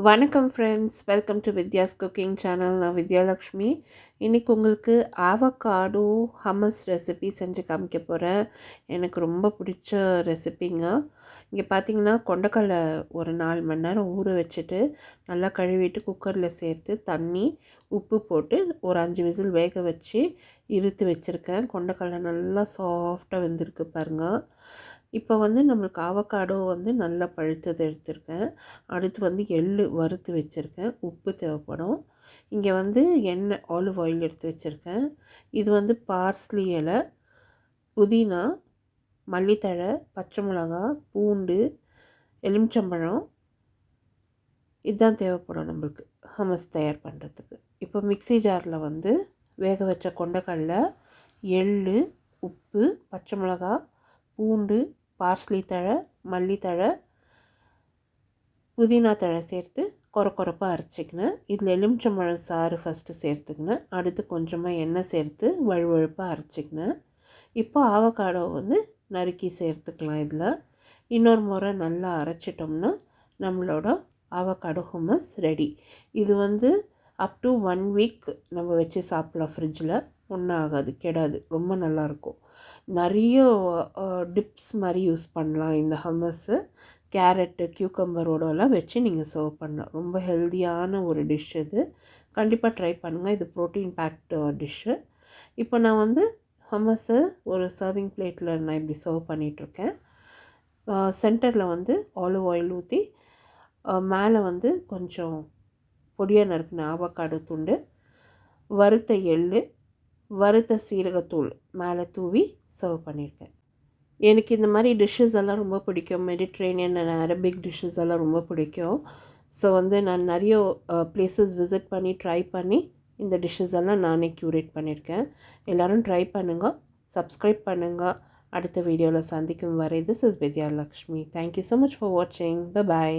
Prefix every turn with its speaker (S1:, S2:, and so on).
S1: வணக்கம் friends, welcome to Vidya's cooking channel. நான் வித்யாலக்ஷ்மி. இன்றைக்கி உங்களுக்கு ஆவக்காடோ ஹம்மஸ் ரெசிபி செஞ்சு காமிக்க போகிறேன். எனக்கு ரொம்ப பிடிச்ச ரெசிபிங்க. இங்கே பார்த்தீங்கன்னா கொண்டக்கடலை ஒரு 4 மணி நேரம் ஊற வச்சுட்டு நல்லா கழுவிட்டு குக்கரில் சேர்த்து தண்ணி உப்பு போட்டு ஒரு 5 விசில் வேக வச்சு இருத்து வச்சுருக்கேன். கொண்டக்கடலை நல்லா சாஃப்டாக வெந்திருக்கு பாருங்கள். இப்போ நம்மளுக்கு ஆவக்காடோ நல்லா பழுத்தது எடுத்திருக்கேன். அடுத்து எள்ளு வறுத்து வச்சுருக்கேன். உப்பு தேவைப்படும். இங்கே எண்ணெய் ஆலிவ் ஆயில் எடுத்து வச்சுருக்கேன். இது பார்ஸ்லி இலை, புதினா, மல்லித்தழை, பச்சை மிளகா, பூண்டு, எலுமிச்சம்பழம், இதுதான் தேவைப்படும் நம்மளுக்கு ஹமஸ் தயார் பண்ணுறதுக்கு. இப்போ மிக்ஸி ஜாரில் வேக வச்ச கொண்டக்கடலை, எள்ளு, உப்பு, பச்சை மிளகா, பூண்டு, பார்ஸ்லி தழை, மல்லித்தழை, புதினா தழை சேர்த்து கொரப்பாக அரைச்சிக்கினேன். இதில் எலுமிச்சம்பழம் சாறு ஃபஸ்ட்டு சேர்த்துக்கினேன். அடுத்து கொஞ்சமாக எண்ணெய் சேர்த்து வழுவழுப்பாக அரைச்சிக்கினேன். இப்போ ஆவக்காடோ நறுக்கி சேர்த்துக்கலாம். இதில் இன்னொரு முறை நல்லா அரைச்சிட்டோம்னா நம்மளோட ஆவக்காடோ ஹுமஸ் ரெடி. இது அப் டு 1 வீக் நம்ம வச்சு சாப்பிட்லாம். ஃப்ரிட்ஜில் ஒன்றும் ஆகாது, கெடாது, ரொம்ப நல்லாயிருக்கும். நிறைய டிப்ஸ் மாதிரி யூஸ் பண்ணலாம் இந்த ஹம்மஸ்ஸு. கேரட்டு, கியூக்கம்பரோடலாம் வச்சு நீங்கள் சர்வ் பண்ணலாம். ரொம்ப ஹெல்த்தியான ஒரு டிஷ் இது. கண்டிப்பாக ட்ரை பண்ணுங்கள். இது ப்ரோட்டீன் பேக்டு டிஷ்ஷு. இப்போ நான் ஹம்மஸை ஒரு சர்விங் பிளேட்டில் நான் இப்படி சர்வ் பண்ணிகிட்ருக்கேன். சென்டரில் ஆலிவ் ஆயில் ஊற்றி மேலே கொஞ்சம் பொடியாக நறுக்கின ஆவக்காடோ துண்டு, வறுத்த எள்ளு, வறுத்த சீரகத்தூள் மேலே தூவி சர்வ் பண்ணியிருக்கேன். எனக்கு இந்த மாதிரி டிஷ்ஷஸ் எல்லாம் ரொம்ப பிடிக்கும். மெடிட்ரேனியன் அண்ட் அரபிக் டிஷ்ஷஸ் எல்லாம் ரொம்ப பிடிக்கும். ஸோ நான் நிறைய பிளேசஸ் விசிட் பண்ணி ட்ரை பண்ணி இந்த டிஷ்ஷஸ் எல்லாம் நானே க்யூரேட் பண்ணியிருக்கேன். எல்லோரும் ட்ரை பண்ணுங்கள், சப்ஸ்கிரைப் பண்ணுங்கள். அடுத்த வீடியோவில் சந்திக்கும் வரை this is Vidyalakshmi. Thank you so much for வாட்சிங். பை.